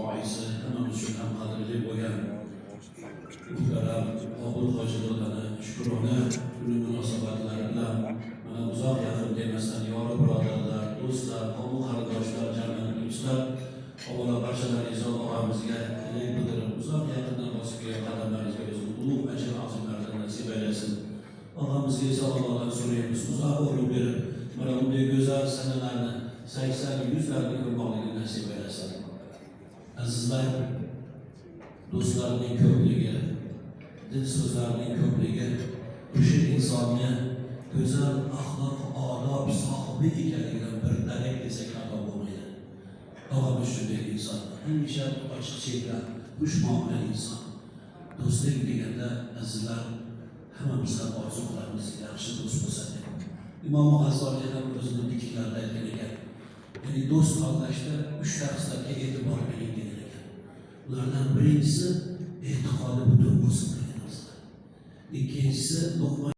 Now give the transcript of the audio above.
boisi hammamiz uchun ham qadrli bo'lgan muhtaram Obul hojilarni shukrona kuni munosabatlari bilan mana uzoq yaqin demasdan yori birodarlar, do'stlar, qo'm qarindoshlar, jamiyatchilar, avvalo barchalaringizni og'amizga tilak bildirib, uzoq yaqindan bosib kelgan qadamlaringizga o'zini ulug' ajr azimlardan nasib aylasin. Og'amizga esa Allohdan so'raymiz, uzoq umr berib, mana bunday go'zal sanalarni 80-100larni ko'rmoqligini nasib aylasin. Azizlar, do'stlarning ko'pligi, dil so'zlarining ko'pligi o'sha insonni go'zal axloq, odob sohibi ekanligidan bir darak desak xato bo'lmaydi. Og'amiz shunday inson, hamisha ochiq chehra, xushmuomala inson. Do'stlik deganda azizlar, hammamizdan orzu qilamiz, yaxshi do'st bo'lsa deb. Imom G'azzoliy ham o'zini bitiklarida aytgan ekan. Ya'ni do'st tanlashda 3 narsaga e'tibor bering degan ekan. Ulardan birinchisi e'tiqodi butun bo'lsin degan narsa. Ikkinchisi luqma